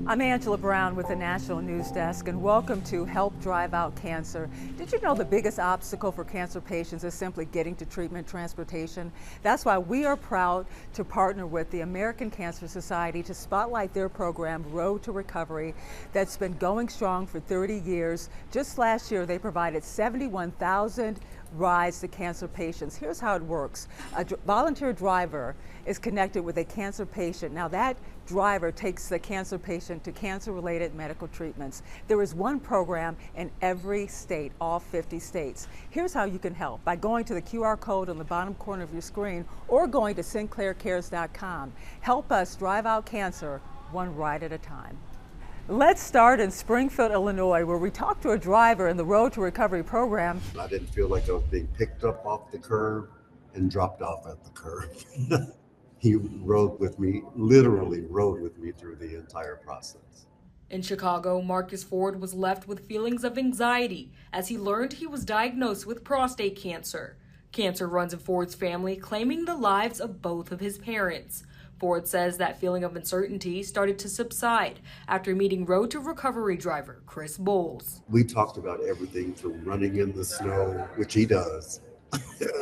I'm Angela Brown with the National News Desk, and welcome to Help Drive Out Cancer. Did you know the biggest obstacle for cancer patients is simply getting to treatment transportation? That's why we are proud to partner with the American Cancer Society to spotlight their program, Road to Recovery, that's been going strong for 30 years. Just last year, they provided 71,000 rides to cancer patients. Here's how it works. A volunteer driver is connected with a cancer patient. Now that driver takes the cancer patient to cancer-related medical treatments. There is one program in every state, all 50 states. Here's how you can help: by going to the QR code on the bottom corner of your screen or going to sinclaircares.com. Help us drive out cancer one ride at a time. Let's start in Springfield, Illinois, where we talked to a driver in the Road to Recovery program. I didn't feel like I was being picked up off the curb and dropped off at the curb. He rode with me, literally rode with me through the entire process. In Chicago, Marcus Ford was left with feelings of anxiety as he learned he was diagnosed with prostate cancer. Cancer runs in Ford's family, claiming the lives of both of his parents. Ford says that feeling of uncertainty started to subside after meeting Road to Recovery driver Chris Bowles. We talked about everything from running in the snow, which he does,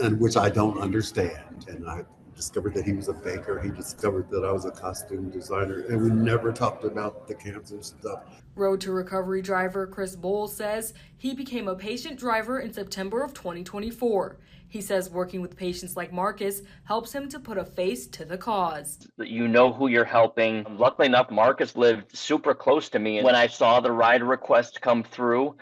and which I don't understand. And I discovered that he was a baker. He discovered that I was a costume designer, and we never talked about the cancer stuff. Road to Recovery driver Chris Bowles says he became a patient driver in September of 2024. He says working with patients like Marcus helps him to put a face to the cause. You know who you're helping. Luckily enough, Marcus lived super close to me. And when I saw the ride request come through,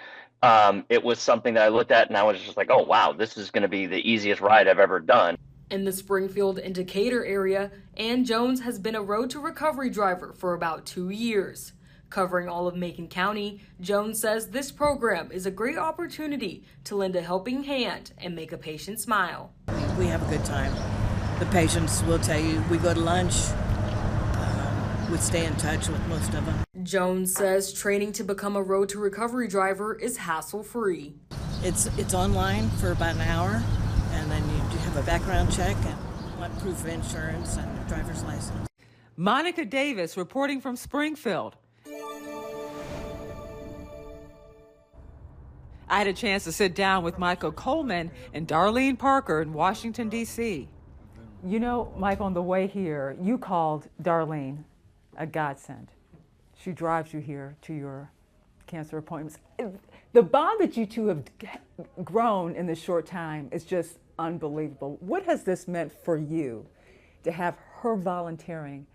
it was something that I looked at and I was just like, oh, wow, this is going to be the easiest ride I've ever done. In the Springfield and Decatur area, Ann Jones has been a Road to Recovery driver for about 2 years. Covering all of Macon County, Jones says this program is a great opportunity to lend a helping hand and make a patient smile. We have a good time. The patients will tell you we go to lunch. We stay in touch with most of them. Jones says training to become a Road to Recovery driver is hassle-free. It's online for about an hour, and then you have a background check and want proof of insurance and a driver's license. Monica Davis reporting from Springfield. I had a chance to sit down with Michael Coleman and Darlene Parker in Washington, D.C. You know, Mike, on the way here, you called Darlene a godsend. She drives you here to your cancer appointments. The bond that you two have grown in this short time is just unbelievable. What has this meant for you to have her volunteering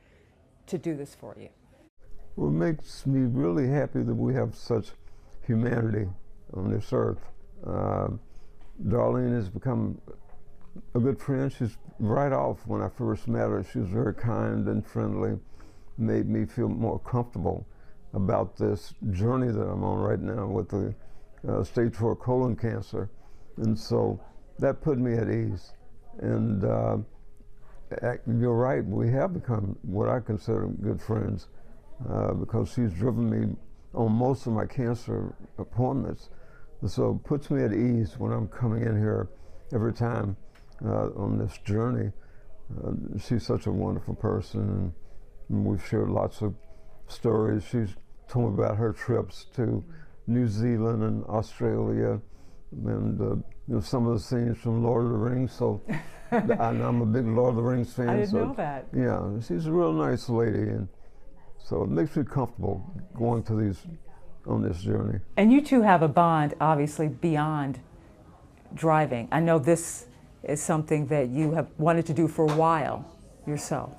to do this for you? Well, it makes me really happy that we have such humanity on this earth. Darlene has become a good friend. She's right off when I first met her, she was very kind and friendly, made me feel more comfortable about this journey that I'm on right now with the stage 4 colon cancer. And so that put me at ease. And you're right, we have become what I consider good friends because she's driven me on most of my cancer appointments. So it puts me at ease when I'm coming in here every time on this journey. She's such a wonderful person, and we've shared lots of stories. She's told me about her trips to New Zealand and Australia, and you know, some of the scenes from Lord of the Rings. So I'm a big Lord of the Rings fan. I didn't know that. Yeah, she's a real nice lady, and so it makes me comfortable going to on this journey. And you two have a bond, obviously, beyond driving. I know this is something that you have wanted to do for a while yourself.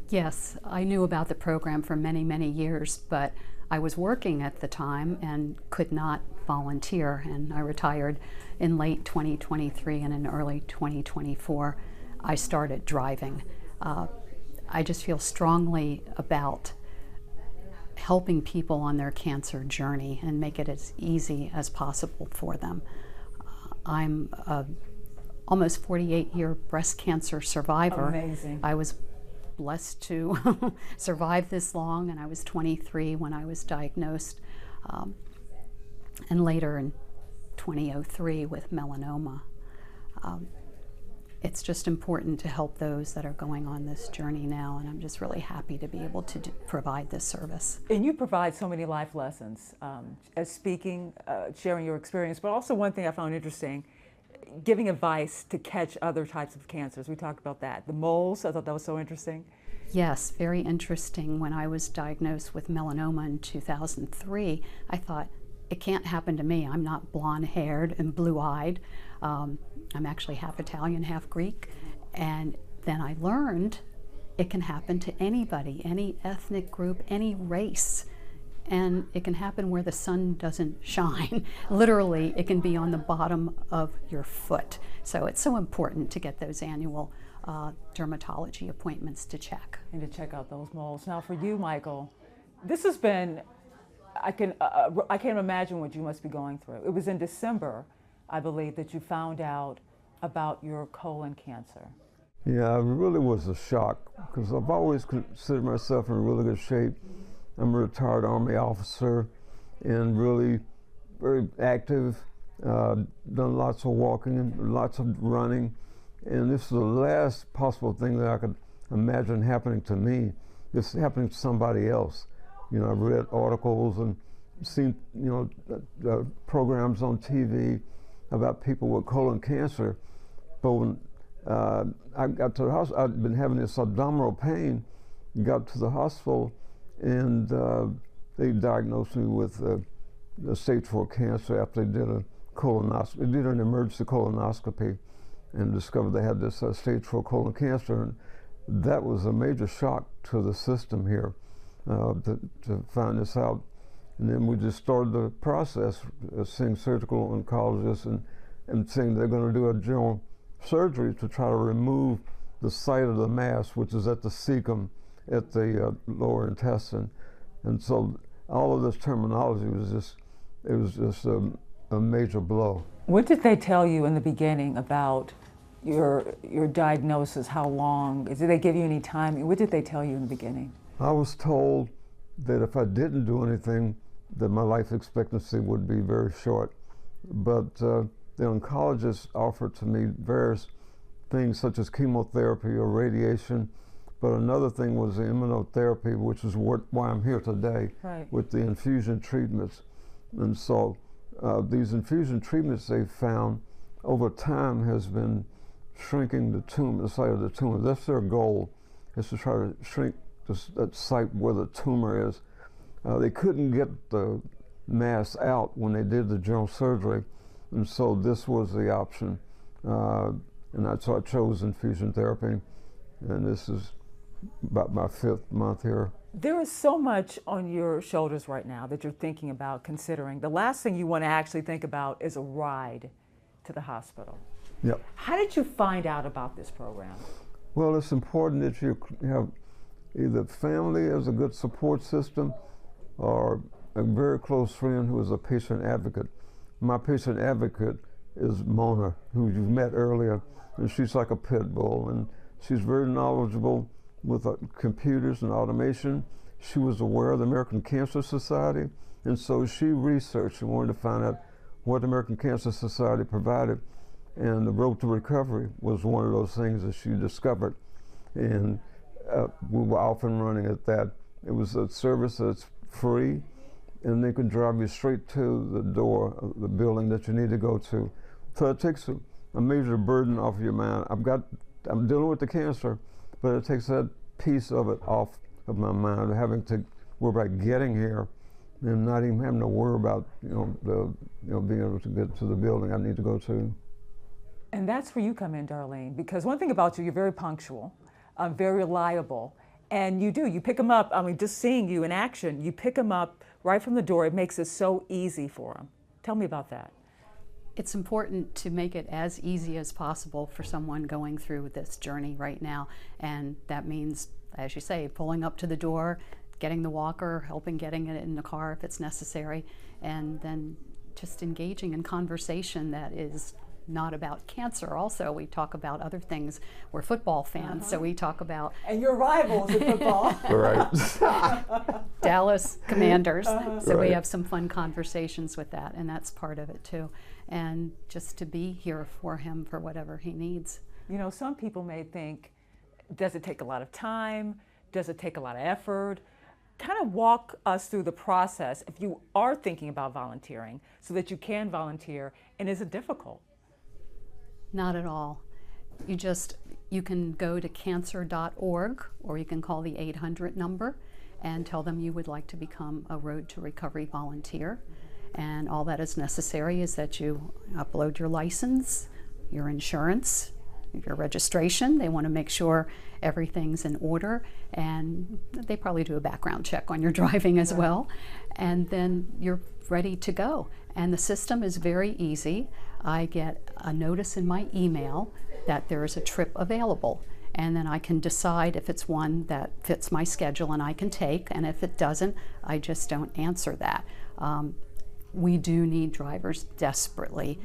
Yes, I knew about the program for many, many years, but I was working at the time and could not volunteer, and I retired in late 2023, and in early 2024 I started driving. I just feel strongly about helping people on their cancer journey and make it as easy as possible for them. I'm a almost 48-year breast cancer survivor. Amazing. I was blessed to survive this long, and I was 23 when I was diagnosed, and later in 2003 with melanoma. it's just important to help those that are going on this journey now, and I'm just really happy to be able to provide this service. And you provide so many life lessons, as speaking, sharing your experience, but also one thing I found interesting, giving advice to catch other types of cancers. We talked about that. The moles, I thought that was so interesting. Yes, very interesting. When I was diagnosed with melanoma in 2003, I thought, it can't happen to me. I'm not blonde-haired and blue-eyed. I'm actually half Italian, half Greek. And then I learned it can happen to anybody, any ethnic group, any race. And it can happen where the sun doesn't shine. Literally, it can be on the bottom of your foot. So it's so important to get those annual dermatology appointments to check. And to check out those moles. Now for you, Michael, this has been, I can't imagine what you must be going through. It was in December, I believe, that you found out about your colon cancer. Yeah, it really was a shock because I've always considered myself in really good shape. I'm a retired Army officer and really very active, done lots of walking and lots of running. And this is the last possible thing that I could imagine happening to me. It's happening to somebody else. You know, I've read articles and seen, you know, programs on TV about people with colon cancer. But when I got to the hospital, I'd been having this abdominal pain, got to the hospital, and they diagnosed me with stage 4 cancer after they did a colonoscopy. They did an emergency colonoscopy and discovered they had this stage 4 colon cancer. And that was a major shock to the system here to find this out. And then we just started the process of seeing surgical oncologists and saying they're going to do a general surgery to try to remove the site of the mass, which is at the cecum, at the lower intestine. And so all of this terminology was just a major blow. What did they tell you in the beginning about your diagnosis? How long? Did they give you any time? What did they tell you in the beginning? I was told that if I didn't do anything, that my life expectancy would be very short. But the oncologist offered to me various things such as chemotherapy or radiation. But another thing was the immunotherapy, which is why I'm here today, right, with the infusion treatments. And so these infusion treatments they found over time has been shrinking the tumor, the site of the tumor. That's their goal, is to try to shrink that site where the tumor is. They couldn't get the mass out when they did the general surgery, and so this was the option. And so I chose infusion therapy, and this is about my 5th month here. There is so much on your shoulders right now that you're thinking about, considering. The last thing you want to actually think about is a ride to the hospital. Yep. How did you find out about this program? Well, it's important that you have either family as a good support system or a very close friend who is a patient advocate. My patient advocate is Mona, who you've met earlier, and she's like a pit bull, and she's very knowledgeable with computers and automation. She was aware of the American Cancer Society, and so she researched and wanted to find out what the American Cancer Society provided, and the Road to Recovery was one of those things that she discovered, and we were off and running at that. It was a service that's free, and they can drive you straight to the door of the building that you need to go to. So it takes a major burden off your mind. I'm dealing with the cancer, but it takes that piece of it off of my mind, having to worry about getting here and not even having to worry about being able to get to the building I need to go to. And that's where you come in, Darlene, because one thing about you, you're very punctual, very reliable, and you pick them up. I mean, just seeing you in action, you pick them up right from the door. It makes it so easy for them. Tell me about that. It's important to make it as easy as possible for someone going through this journey right now, and that means, as you say, pulling up to the door, getting the walker, helping getting it in the car if it's necessary, and then just engaging in conversation that is not about cancer. Also, we talk about other things. We're football fans, so we talk about... And your rivals in football. Right. Dallas Commanders. So right. We have some fun conversations with that, and that's part of it too. And just to be here for him for whatever he needs. You know, some people may think, does it take a lot of time? Does it take a lot of effort? Kind of walk us through the process if you are thinking about volunteering so that you can volunteer, and is it difficult? Not at all. You can go to cancer.org, or you can call the 800 number and tell them you would like to become a Road to Recovery volunteer. And all that is necessary is that you upload your license, your insurance, your registration. They want to make sure everything's in order, and they probably do a background check on your driving as well. And then you're ready to go. And the system is very easy. I get a notice in my email that there is a trip available, and then I can decide if it's one that fits my schedule and I can take, and if it doesn't, I just don't answer that. We do need drivers desperately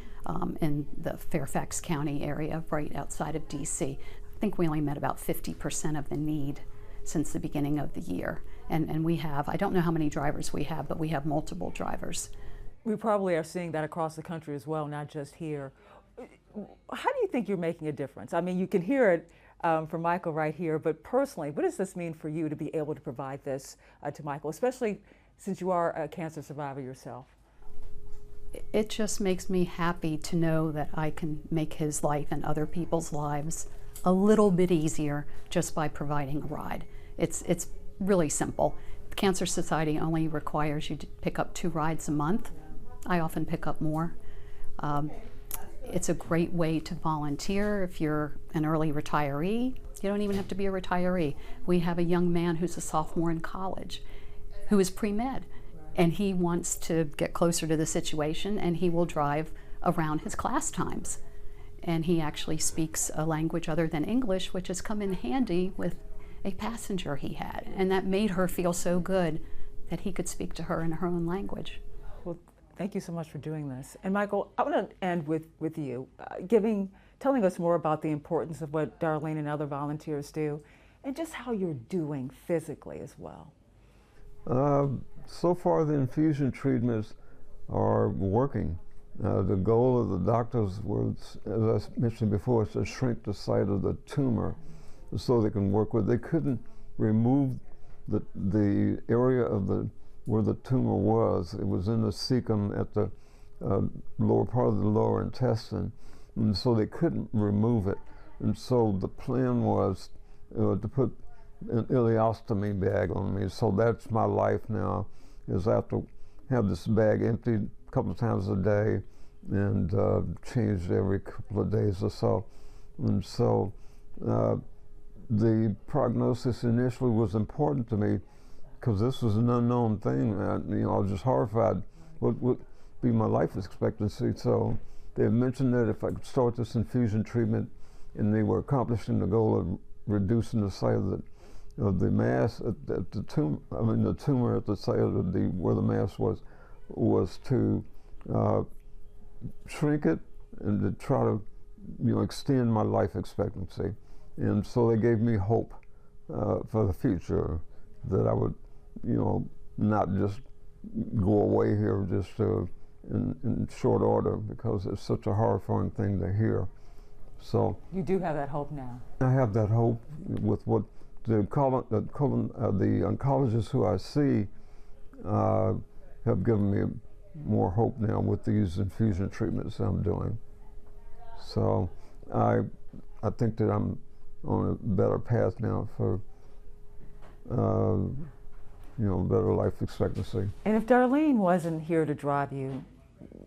in the Fairfax County area right outside of DC. I think we only met about 50% of the need since the beginning of the year. And we have, I don't know how many drivers we have, but we have multiple drivers. We probably are seeing that across the country as well, not just here. How do you think you're making a difference? I mean, you can hear it from Michael right here, but personally, what does this mean for you to be able to provide this to Michael, especially since you are a cancer survivor yourself? It just makes me happy to know that I can make his life and other people's lives a little bit easier just by providing a ride. It's really simple. The Cancer Society only requires you to pick up 2 rides a month. I often pick up more. It's a great way to volunteer if you're an early retiree. You don't even have to be a retiree. We have a young man who's a sophomore in college who is pre-med, and he wants to get closer to the situation, and he will drive around his class times. And he actually speaks a language other than English, which has come in handy with a passenger he had. And that made her feel so good that he could speak to her in her own language. Well, thank you so much for doing this. And Michael, I want to end with you, telling us more about the importance of what Darlene and other volunteers do, and just how you're doing physically as well. So far, the infusion treatments are working. The goal of the doctors was, as I mentioned before, is to shrink the site of the tumor so they can work with. They couldn't remove the area of where the tumor was. It was in the cecum at the lower part of the lower intestine, and so they couldn't remove it. And so the plan was to put an ileostomy bag on me. So that's my life now, is I have to have this bag emptied a couple of times a day and changed every couple of days or so. And so the prognosis initially was important to me because this was an unknown thing. I was just horrified what would be my life expectancy. So they had mentioned that if I could start this infusion treatment, and they were accomplishing the goal of reducing the size of the mass at the tumor. I mean, the tumor at the site of where the mass was to shrink it and to try to extend my life expectancy. And so they gave me hope for the future, that I would not just go away here just in short order, because it's such a horrifying thing to hear. So you do have that hope now. I have that hope with what the oncologists who I see have given me more hope now with these infusion treatments I'm doing. So I think that I'm on a better path now for better life expectancy. And if Darlene wasn't here to drive you,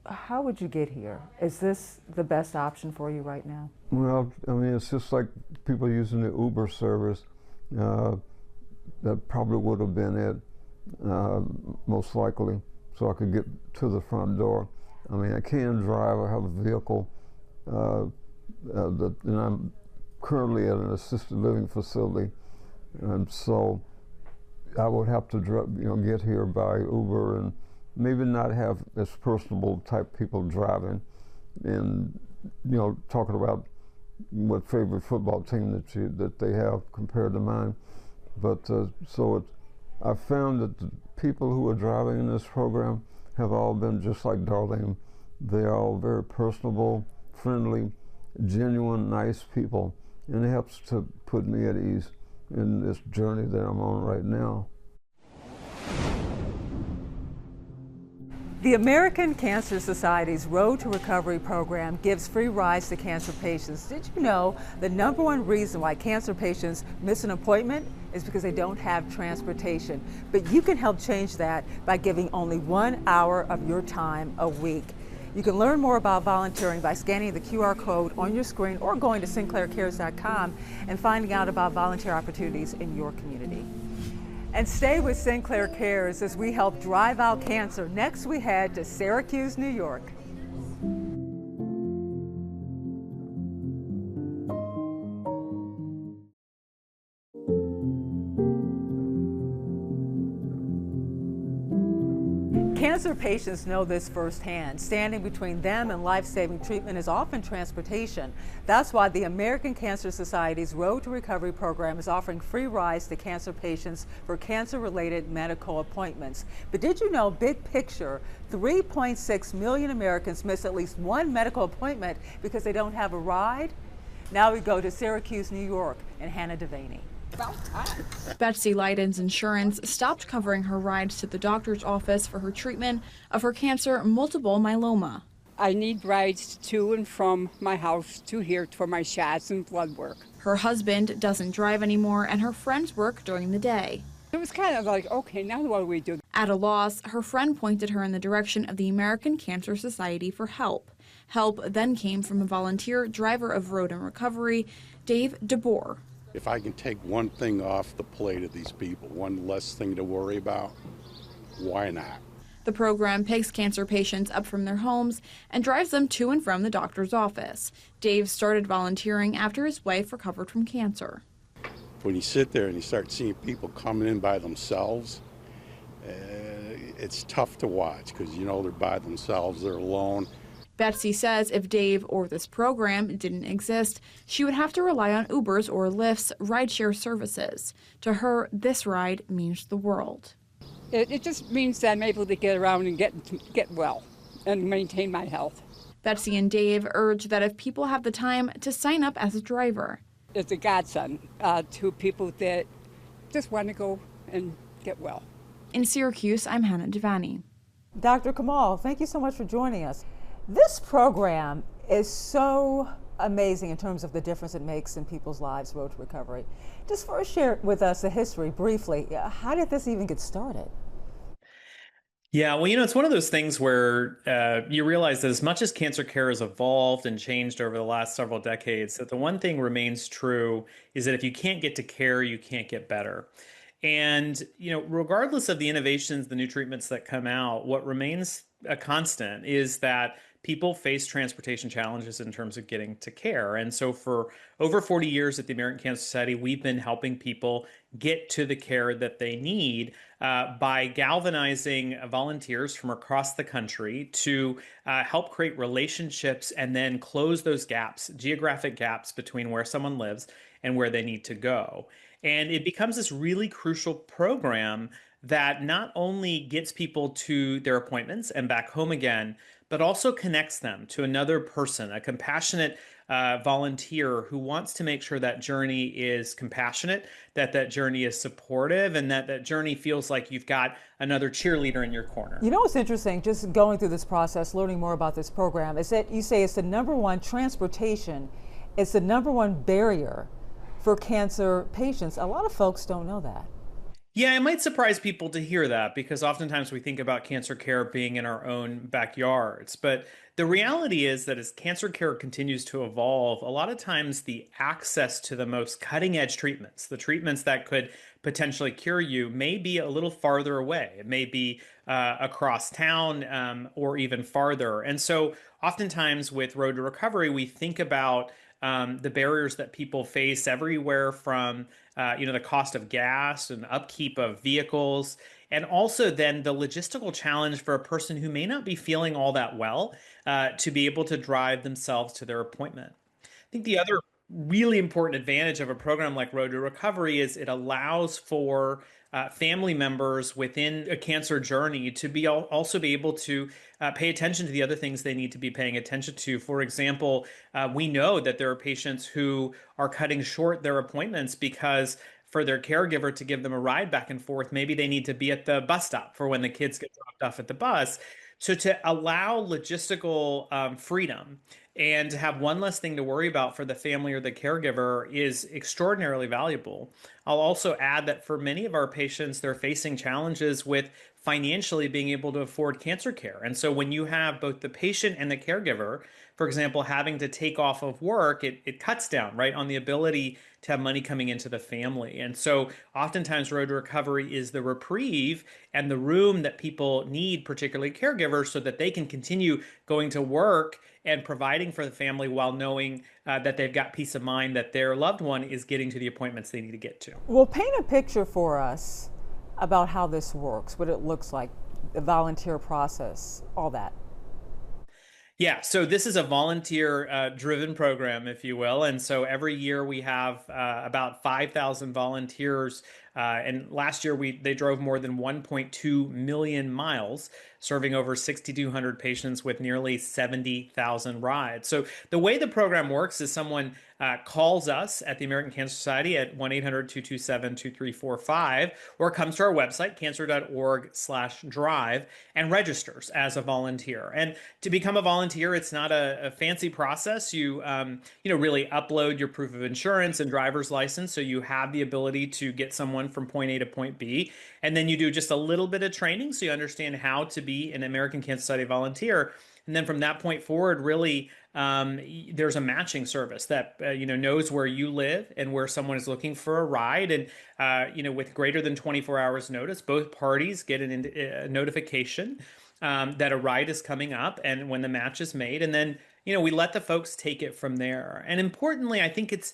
how would you get here? Is this the best option for you right now? Well, I mean, it's just like people using the Uber service. That probably would have been it, most likely, so I could get to the front door. I mean, I can drive. I have a vehicle, and I'm currently at an assisted living facility, and so I would have to get here by Uber, and maybe not have as personable type people driving, and talking about what favorite football team that they have compared to mine. But I found that the people who are driving in this program have all been just like Darlene. They are all very personable, friendly, genuine, nice people, and it helps to put me at ease in this journey that I'm on right now. The American Cancer Society's Road to Recovery program gives free rides to cancer patients. Did you know the #1 reason why cancer patients miss an appointment is because they don't have transportation? But you can help change that by giving only 1 hour of your time a week. You can learn more about volunteering by scanning the QR code on your screen or going to sinclaircares.com and finding out about volunteer opportunities in your community. And stay with Sinclair Cares as we help drive out cancer. Next, we head to Syracuse, New York. Cancer patients know this firsthand. Standing between them and life-saving treatment is often transportation. That's why the American Cancer Society's Road to Recovery program is offering free rides to cancer patients for cancer-related medical appointments. But did you know, big picture, 3.6 million Americans miss at least one medical appointment because they don't have a ride? Now we go to Syracuse, New York, and Hannah Devaney. Betsy Leiden's insurance stopped covering her rides to the doctor's office for her treatment of her cancer, multiple myeloma. I need rides to and from my house to here for my shots and blood work. Her husband doesn't drive anymore, and her friends work during the day. It was kind of like, okay, now what do we do? At a loss, her friend pointed her in the direction of the American Cancer Society for help. Help then came from a volunteer driver of Road and Recovery, Dave DeBoer. If I can take one thing off the plate of these people, one less thing to worry about, why not? The program picks cancer patients up from their homes and drives them to and from the doctor's office. Dave started volunteering after his wife recovered from cancer. When you sit there and you start seeing people coming in by themselves, it's tough to watch because you know they're by themselves, they're alone. Betsy says if Dave or this program didn't exist, she would have to rely on Ubers or Lyft's rideshare services. To her, this ride means the world. It just means that I'm able to get around and get well and maintain my health. Betsy and Dave urge that if people have the time to sign up as a driver. It's a godsend to people that just want to go and get well. In Syracuse, I'm Hannah Devaney. Dr. Kamal, thank you so much for joining us. This program is so amazing in terms of the difference it makes in people's lives, Road to Recovery. Just first share with us the history briefly. How did this even get started? Yeah, well, it's one of those things where you realize that as much as cancer care has evolved and changed over the last several decades, that the one thing remains true is that if you can't get to care, you can't get better. And, regardless of the innovations, the new treatments that come out, what remains a constant is that people face transportation challenges in terms of getting to care. And so for over 40 years at the American Cancer Society, we've been helping people get to the care that they need by galvanizing volunteers from across the country to help create relationships and then close those gaps, geographic gaps between where someone lives and where they need to go. And it becomes this really crucial program that not only gets people to their appointments and back home again, but also connects them to another person, a compassionate volunteer who wants to make sure that journey is compassionate, that journey is supportive, and that journey feels like you've got another cheerleader in your corner. You know what's interesting, just going through this process, learning more about this program, is that you say it's the #1 transportation, it's the #1 barrier for cancer patients. A lot of folks don't know that. Yeah, it might surprise people to hear that because oftentimes we think about cancer care being in our own backyards. But the reality is that as cancer care continues to evolve, a lot of times the access to the most cutting edge treatments, the treatments that could potentially cure you, may be a little farther away. It may be across town or even farther. And so oftentimes with Road to Recovery, we think about the barriers that people face everywhere from the cost of gas and upkeep of vehicles, and also then the logistical challenge for a person who may not be feeling all that well to be able to drive themselves to their appointment. I think the other really important advantage of a program like Road to Recovery is it allows for family members within a cancer journey to be also be able to pay attention to the other things they need to be paying attention to. For example, we know that there are patients who are cutting short their appointments because for their caregiver to give them a ride back and forth, maybe they need to be at the bus stop for when the kids get dropped off at the bus. So to allow logistical freedom and to have one less thing to worry about for the family or the caregiver is extraordinarily valuable. I'll also add that for many of our patients, they're facing challenges with financially being able to afford cancer care. And so when you have both the patient and the caregiver, for example, having to take off of work, it cuts down, right, on the ability to have money coming into the family. And so oftentimes Road to Recovery is the reprieve and the room that people need, particularly caregivers, so that they can continue going to work and providing for the family while knowing that they've got peace of mind that their loved one is getting to the appointments they need to get to. Well, paint a picture for us about how this works, what it looks like, the volunteer process, all that. Yeah, so this is a volunteer driven program, if you will. And so every year we have about 5,000 volunteers. And last year they drove more than 1.2 million miles, serving over 6,200 patients with nearly 70,000 rides. So the way the program works is someone calls us at the American Cancer Society at 1-800-227-2345 or comes to our website, cancer.org/drive, and registers as a volunteer. And to become a volunteer, it's not a fancy process. You really upload your proof of insurance and driver's license, so you have the ability to get someone from point A to point B. And then you do just a little bit of training so you understand how to be an American Cancer Society volunteer. And then from that point forward, really, there's a matching service that knows where you live and where someone is looking for a ride. And with greater than 24 hours notice, both parties get a notification that a ride is coming up and when the match is made. And then we let the folks take it from there. And importantly, I think it's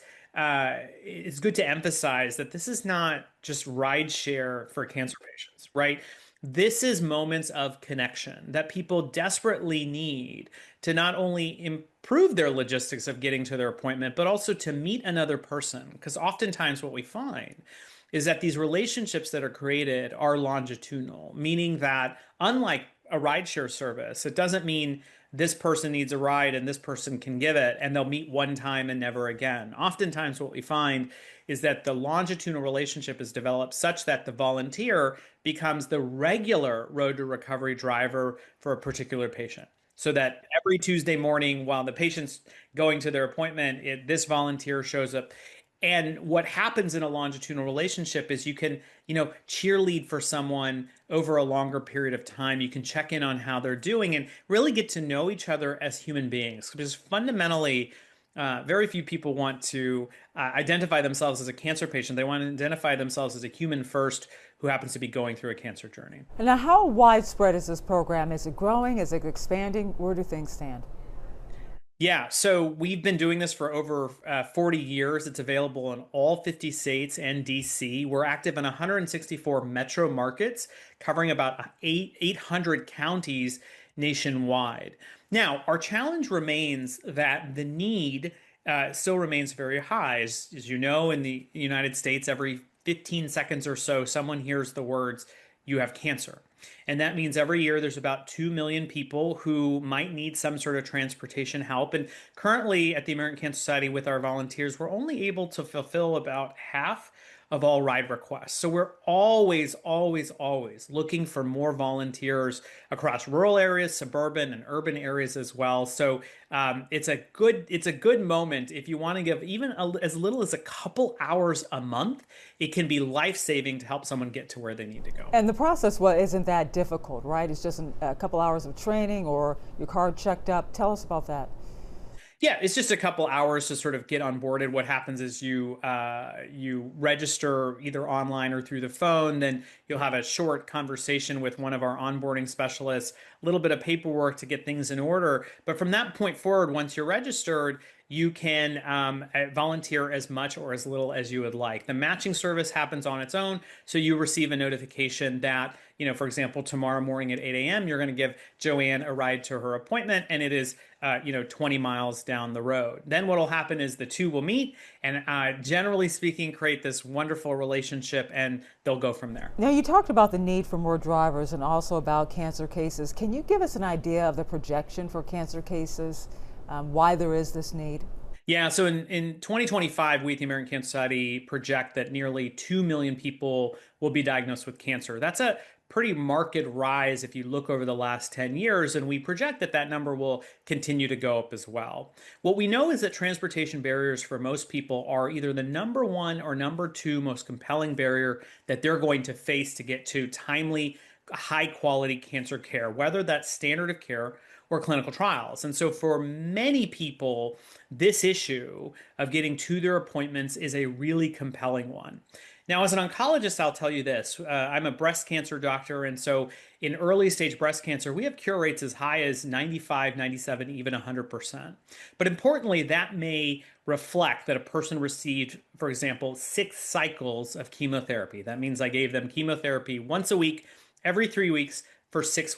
good to emphasize that this is not just ride share for cancer patients, right? This is moments of connection that people desperately need to not only improve their logistics of getting to their appointment, but also to meet another person. Because oftentimes what we find is that these relationships that are created are longitudinal, meaning that unlike a rideshare service, it doesn't mean this person needs a ride and this person can give it and they'll meet one time and never again. Oftentimes what we find is that the longitudinal relationship is developed such that the volunteer becomes the regular Road to Recovery driver for a particular patient. So that every Tuesday morning while the patient's going to their appointment, this volunteer shows up. And what happens in a longitudinal relationship is you can, cheerlead for someone over a longer period of time. You can check in on how they're doing and really get to know each other as human beings. Because fundamentally, very few people want to identify themselves as a cancer patient. They want to identify themselves as a human first who happens to be going through a cancer journey. Now, how widespread is this program? Is it growing? Is it expanding? Where do things stand? Yeah, so we've been doing this for over 40 years. It's available in all 50 states and DC. We're active in 164 metro markets, covering about 800 counties nationwide. Now, our challenge remains that the need still remains very high. As you know, in the United States, every 15 seconds or so, someone hears the words, "You have cancer." And that means every year there's about 2 million people who might need some sort of transportation help. And currently at the American Cancer Society with our volunteers, we're only able to fulfill about half of all ride requests. So we're always looking for more volunteers across rural areas, suburban and urban areas as well. So it's a good moment if you want to give even as little as a couple hours a month. It can be life-saving to help someone get to where they need to go. And the process, isn't that difficult, right? It's just a couple hours of training or your card checked up. Tell us about that. Yeah, it's just a couple hours to sort of get onboarded. What happens is you register either online or through the phone. Then you'll have a short conversation with one of our onboarding specialists, a little bit of paperwork to get things in order. But from that point forward, once you're registered, you can volunteer as much or as little as you would like. The matching service happens on its own, so you receive a notification that for example, tomorrow morning at 8 a.m., you're going to give Joanne a ride to her appointment, and it is 20 miles down the road. Then what will happen is the two will meet and generally speaking, create this wonderful relationship, and they'll go from there. Now, you talked about the need for more drivers and also about cancer cases. Can you give us an idea of the projection for cancer cases, why there is this need? Yeah, so in 2025, we at the American Cancer Society project that nearly 2 million people will be diagnosed with cancer. That's a pretty marked rise if you look over the last 10 years, and we project that that number will continue to go up as well. What we know is that transportation barriers for most people are either the number one or number two most compelling barrier that they're going to face to get to timely, high-quality cancer care, whether that's standard of care or clinical trials. And so for many people, this issue of getting to their appointments is a really compelling one. Now, as an oncologist, I'll tell you this. I'm a breast cancer doctor, and so in early stage breast cancer, we have cure rates as high as 95, 97, even 100%. But importantly, that may reflect that a person received, for example, 6 cycles of chemotherapy. That means I gave them chemotherapy once a week, every 3 weeks, for six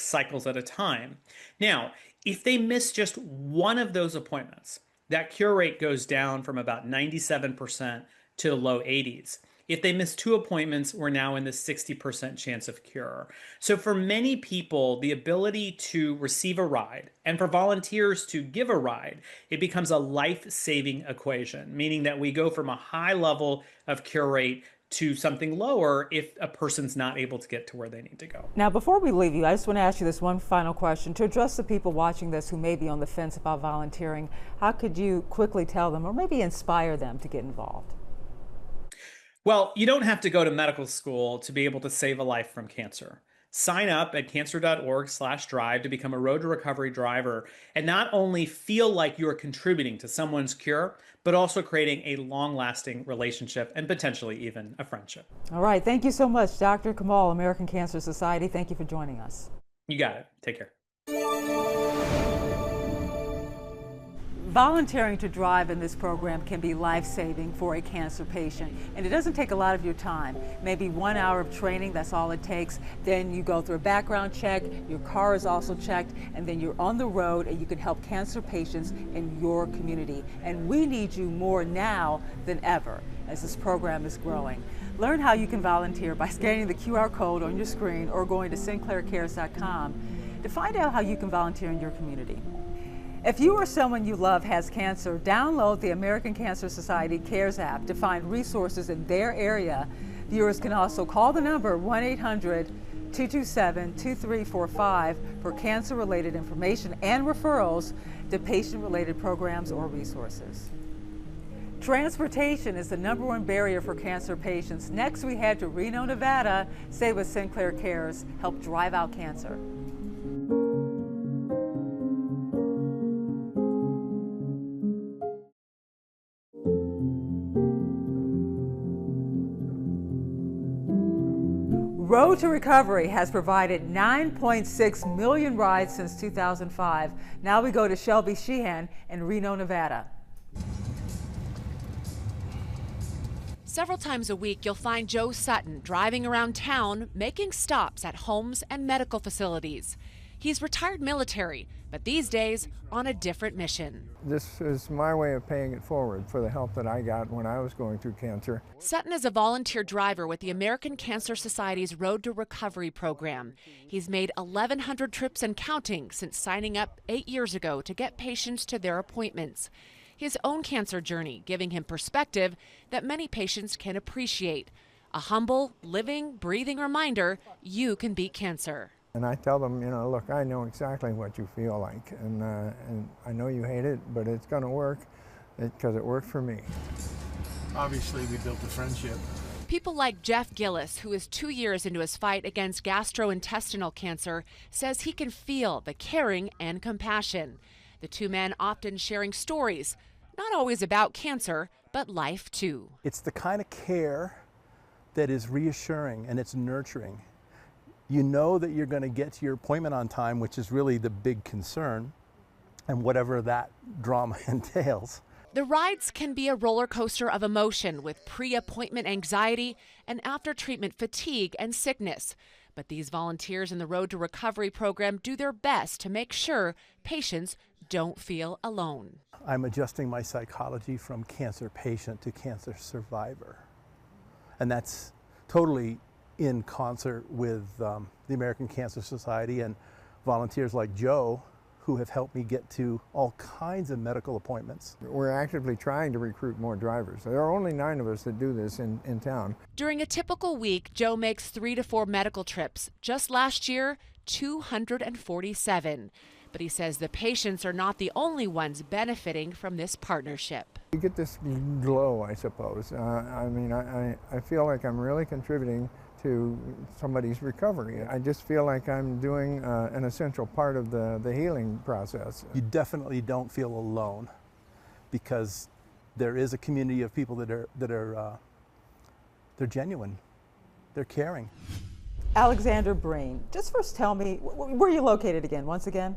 cycles at a time. Now, if they miss just one of those appointments, that cure rate goes down from about 97% to the low 80s. If they miss 2 appointments, we're now in the 60% chance of cure. So for many people, the ability to receive a ride and for volunteers to give a ride, it becomes a life-saving equation, meaning that we go from a high level of cure rate to something lower if a person's not able to get to where they need to go. Now, before we leave you, I just want to ask you this one final question. To address the people watching this who may be on the fence about volunteering, how could you quickly tell them or maybe inspire them to get involved? Well, you don't have to go to medical school to be able to save a life from cancer. Sign up at cancer.org/drive to become a Road to Recovery driver and not only feel like you're contributing to someone's cure, but also creating a long-lasting relationship and potentially even a friendship. All right. Thank you so much, Dr. Kamal, American Cancer Society. Thank you for joining us. You got it. Take care. Volunteering to drive in this program can be life-saving for a cancer patient, and it doesn't take a lot of your time. Maybe 1 hour of training, that's all it takes. Then you go through a background check, your car is also checked, and then you're on the road and you can help cancer patients in your community. And we need you more now than ever as this program is growing. Learn how you can volunteer by scanning the QR code on your screen or going to sinclaircares.com to find out how you can volunteer in your community. If you or someone you love has cancer, download the American Cancer Society Cares app to find resources in their area. Viewers can also call the number 1-800-227-2345 for cancer-related information and referrals to patient-related programs or resources. Transportation is the #1 barrier for cancer patients. Next, we head to Reno, Nevada. Stay with Sinclair Cares, help drive out cancer. Road to Recovery has provided 9.6 million rides since 2005. Now we go to Shelby Sheehan in Reno, Nevada. Several times a week, you'll find Joe Sutton driving around town, making stops at homes and medical facilities. He's retired military, but these days on a different mission. This is my way of paying it forward for the help that I got when I was going through cancer. Sutton is a volunteer driver with the American Cancer Society's Road to Recovery program. He's made 1,100 trips and counting since signing up 8 years ago to get patients to their appointments. His own cancer journey giving him perspective that many patients can appreciate. A humble, living, breathing reminder you can beat cancer. And I tell them, look, I know exactly what you feel like, and I know you hate it, but it's going to work because it worked for me. Obviously, we built a friendship. People like Jeff Gillis, who is 2 years into his fight against gastrointestinal cancer, says he can feel the caring and compassion. The two men often sharing stories, not always about cancer, but life too. It's the kind of care that is reassuring and it's nurturing. You know that you're going to get to your appointment on time, which is really the big concern, and whatever that drama entails. The rides can be a roller coaster of emotion with pre-appointment anxiety and after-treatment fatigue and sickness. But these volunteers in the Road to Recovery program do their best to make sure patients don't feel alone. I'm adjusting my psychology from cancer patient to cancer survivor. And that's totally in concert with the American Cancer Society and volunteers like Joe, who have helped me get to all kinds of medical appointments. We're actively trying to recruit more drivers. There are only 9 of us that do this in town. During a typical week, Joe makes 3 to 4 medical trips. Just last year, 247. But he says the patients are not the only ones benefiting from this partnership. You get this glow, I suppose. I feel like I'm really contributing to somebody's recovery. I just feel like I'm doing an essential part of the healing process. You definitely don't feel alone, because there is a community of people that are they're genuine, they're caring. Alexander Breen, just first tell me, where are you located again, once again?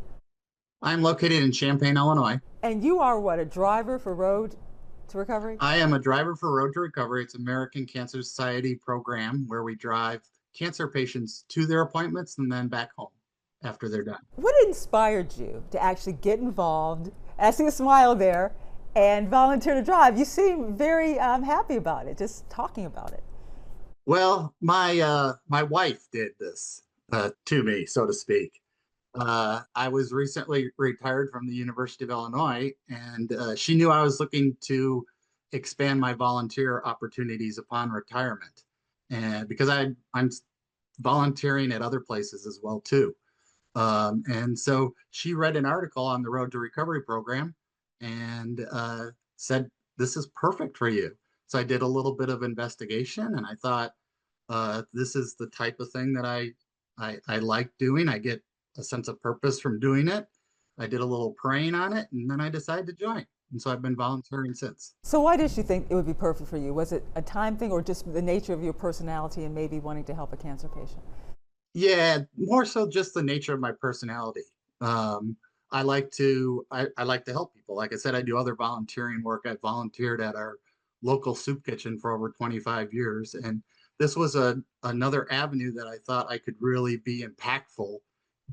I'm located in Champaign, Illinois. And you are what, a driver for Road to Recovery? I am a driver for Road to Recovery. It's American Cancer Society program where we drive cancer patients to their appointments and then back home after they're done. What inspired you to actually get involved, I see a smile there, and volunteer to drive? You seem very happy about it, just talking about it. Well, my wife did this to me, so to speak. I was recently retired from the University of Illinois, and she knew I was looking to expand my volunteer opportunities upon retirement, and because I'm volunteering at other places as well too. And so she read an article on the Road to Recovery program and said, "This is perfect for you." So I did a little bit of investigation, and I thought, this is the type of thing that I like doing. I get a sense of purpose from doing it. I did a little praying on it, and then I decided to join. And so I've been volunteering since. So why did you think it would be perfect for you? Was it a time thing, or just the nature of your personality and maybe wanting to help a cancer patient? Yeah, more so just the nature of my personality. I like to help people. Like I said, I do other volunteering work. I volunteered at our local soup kitchen for over 25 years. And this was another avenue that I thought I could really be impactful,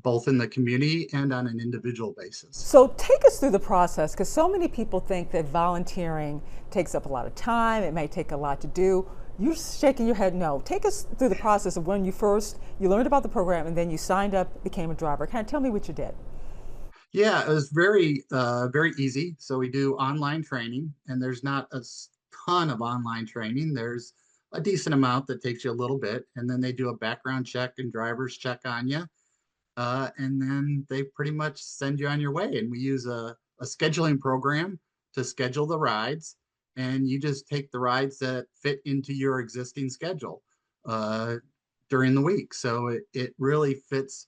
both in the community and on an individual basis. So take us through the process, because so many people think that volunteering takes up a lot of time, it may take a lot to do. You're shaking your head no. Take us through the process of when you learned about the program and then you signed up, became a driver. Kind of tell me what you did. Yeah, it was very easy. So we do online training, and there's not a ton of online training. There's a decent amount that takes you a little bit, and then they do a background check and driver's check on you. And then they pretty much send you on your way. And we use a scheduling program to schedule the rides. And you just take the rides that fit into your existing schedule during the week. So it really fits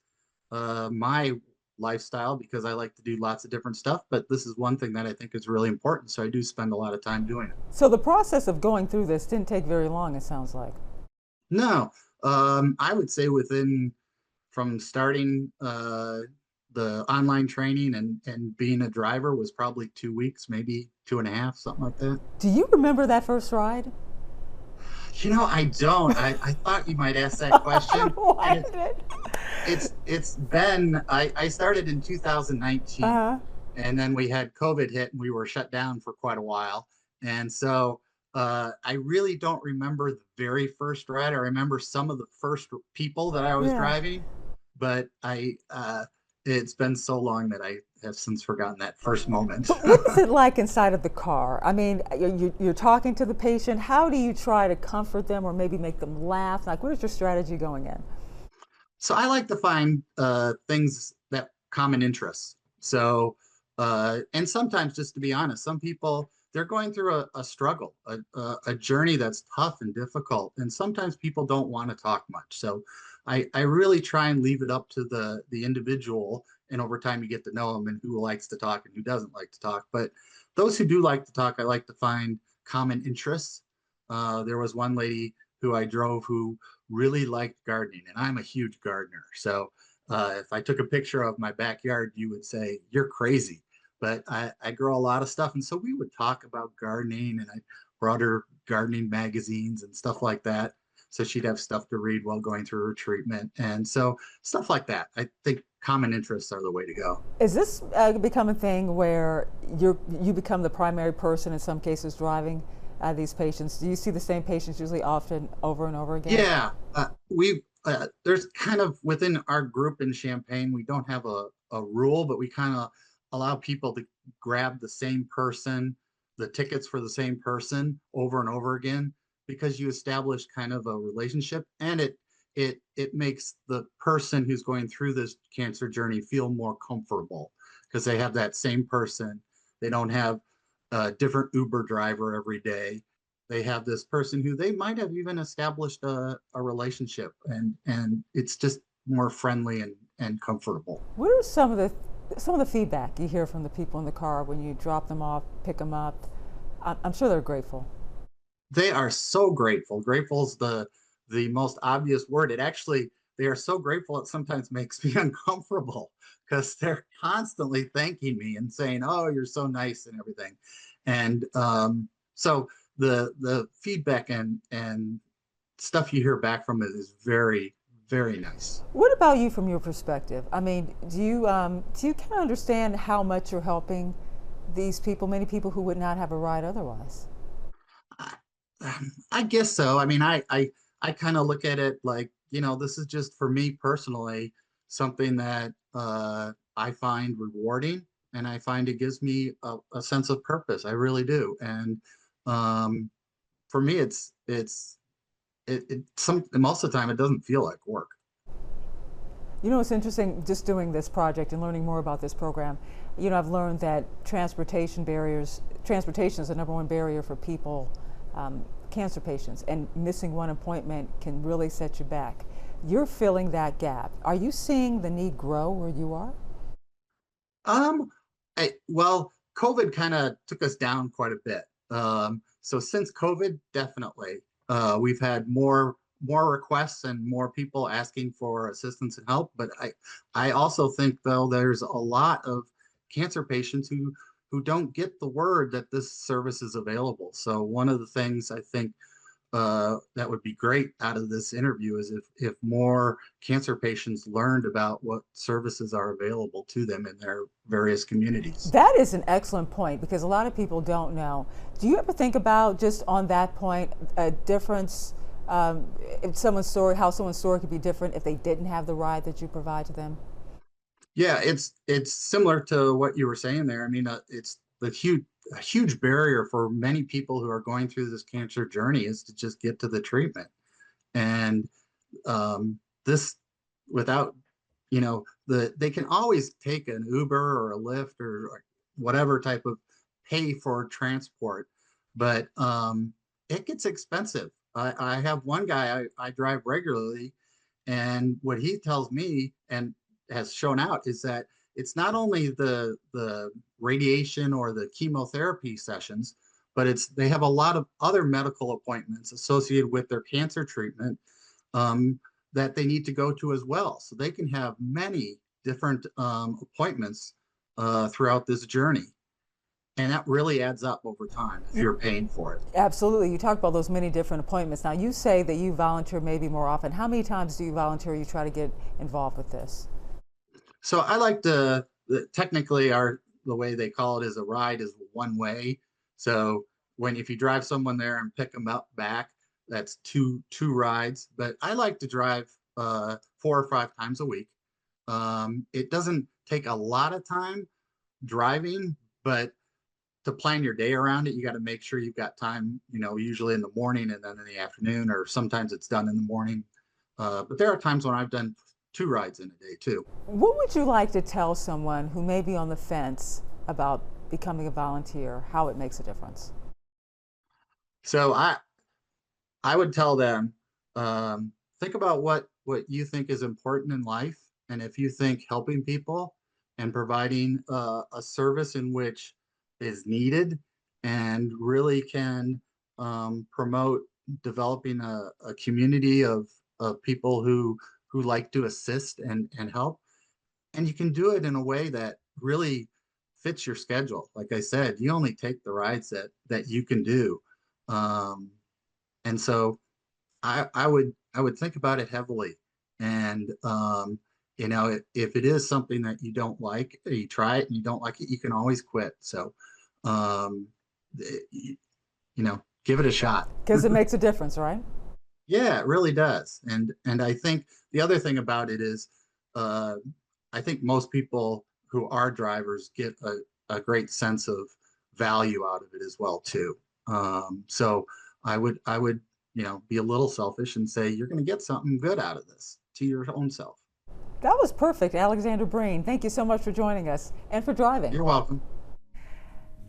my lifestyle, because I like to do lots of different stuff. But this is one thing that I think is really important. So I do spend a lot of time doing it. So the process of going through this didn't take very long, it sounds like. No, I would say from starting the online training and being a driver was probably 2 weeks, maybe 2.5, something like that. Do you remember that first ride? You know, I don't. I thought you might ask that question. It's been, I started in 2019, and then we had COVID hit and we were shut down for quite a while. And so I really don't remember the very first ride. I remember some of the first people that I was driving, but it's been so long that I have since forgotten that first moment. But what is it like inside of the car? I mean, you're talking to the patient. How do you try to comfort them or maybe make them laugh? Like, what is your strategy going in? So I like to find things that common interests. So, and sometimes, just to be honest, some people, they're going through a struggle, a journey that's tough and difficult. And sometimes people don't want to talk much. So I really try and leave it up to the individual. And over time, you get to know them and who likes to talk and who doesn't like to talk. But those who do like to talk, I like to find common interests. There was one lady who I drove who really liked gardening, and I'm a huge gardener. So if I took a picture of my backyard, you would say, "You're crazy." But I grow a lot of stuff. And so we would talk about gardening, and I brought her gardening magazines and stuff like that. so she'd have stuff to read while going through her treatment. And so stuff like that. I think common interests are the way to go. Is this become a thing where you become the primary person in some cases driving these patients? Do you see the same patients usually often over and over again? Yeah, there's kind of within our group in Champaign, we don't have a rule, but we kind of allow people to grab the same person, the tickets for the same person over and over again, because you establish kind of a relationship, and it makes the person who's going through this cancer journey feel more comfortable because they have that same person. They don't have a different Uber driver every day. They have this person who they might have even established a relationship, and it's just more friendly and comfortable. What are some of the feedback you hear from the people in the car when you drop them off, pick them up? I'm sure they're grateful. They are so grateful. Grateful is the most obvious word. They are so grateful it sometimes makes me uncomfortable because they're constantly thanking me and saying, "Oh, you're so nice," and everything. And so the feedback and stuff you hear back from it is very, very nice. What about you from your perspective? I mean, do you kind of understand how much you're helping these people, many people who would not have a ride otherwise? I guess so. I mean, I kind of look at it like, this is just for me personally, something that I find rewarding, and I find it gives me a sense of purpose. I really do. And for me, most of the time it doesn't feel like work. It's interesting just doing this project and learning more about this program. I've learned that transportation is the number one barrier for people, cancer patients, and missing one appointment can really set you back. You're filling that gap. Are you seeing the need grow where you are? Well, COVID kind of took us down quite a bit. So since COVID, definitely, we've had more requests and more people asking for assistance and help. But I also think, though, there's a lot of cancer patients who don't get the word that this service is available. So one of the things I think that would be great out of this interview is if more cancer patients learned about what services are available to them in their various communities. That is an excellent point, because a lot of people don't know. Do you ever think about, just on that point, a difference, if how someone's story could be different if they didn't have the ride that you provide to them? Yeah, it's similar to what you were saying there. I mean, it's a huge barrier for many people who are going through this cancer journey is to just get to the treatment. And this, without, they can always take an Uber or a Lyft or whatever type of pay for transport, but it gets expensive. I have one guy I drive regularly, and what he tells me and has shown out is that it's not only the radiation or the chemotherapy sessions, but they have a lot of other medical appointments associated with their cancer treatment that they need to go to as well. So they can have many different appointments throughout this journey. And that really adds up over time if you're paying for it. Absolutely. You talk about those many different appointments. Now, you say that you volunteer maybe more often. How many times do you volunteer, you try to get involved with this? So I like technically the way they call it is a ride is one way. So if you drive someone there and pick them up back, that's two rides. But I like to drive 4 or 5 times a week. It doesn't take a lot of time driving, but to plan your day around it, you got to make sure you've got time, usually in the morning and then in the afternoon, or sometimes it's done in the morning. But there are times when I've done 2 rides in a day too. What would you like to tell someone who may be on the fence about becoming a volunteer, how it makes a difference? So I would tell them, think about what you think is important in life. And if you think helping people and providing a service in which is needed and really can promote developing a community of people who like to assist and help, and you can do it in a way that really fits your schedule. Like I said, you only take the rides that you can do, and so I would think about it heavily. And you know, if it is something that you don't like, you try it and you don't like it, you can always quit. So you know, give it a shot. Because it makes a difference, right? Yeah, it really does. And I think the other thing about it is, I think most people who are drivers get a great sense of value out of it as well too. So I would you know, be a little selfish and say you're going to get something good out of this to your own self. That was perfect, Alexander Breen. Thank you so much for joining us and for driving. You're welcome.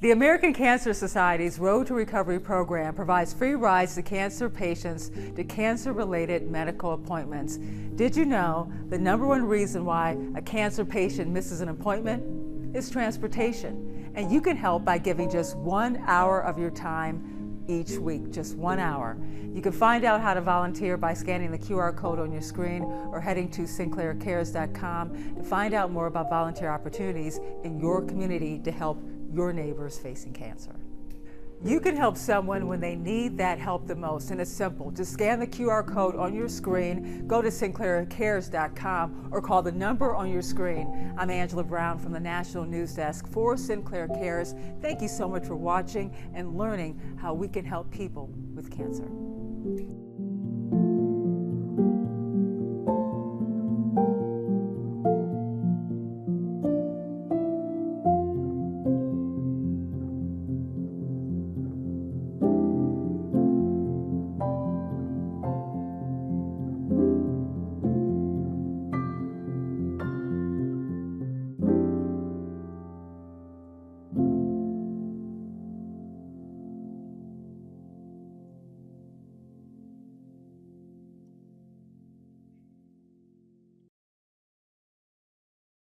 The American Cancer Society's Road to Recovery program provides free rides to cancer patients to cancer-related medical appointments. Did you know the #1 reason why a cancer patient misses an appointment is transportation? And you can help by giving just 1 hour of your time each week, just 1 hour. You can find out how to volunteer by scanning the QR code on your screen or heading to sinclaircares.com to find out more about volunteer opportunities in your community to help your neighbors facing cancer. You can help someone when they need that help the most, and it's simple. Just scan the QR code on your screen, go to sinclaircares.com, or call the number on your screen. I'm Angela Brown from the National News Desk for Sinclair Cares. Thank you so much for watching and learning how we can help people with cancer.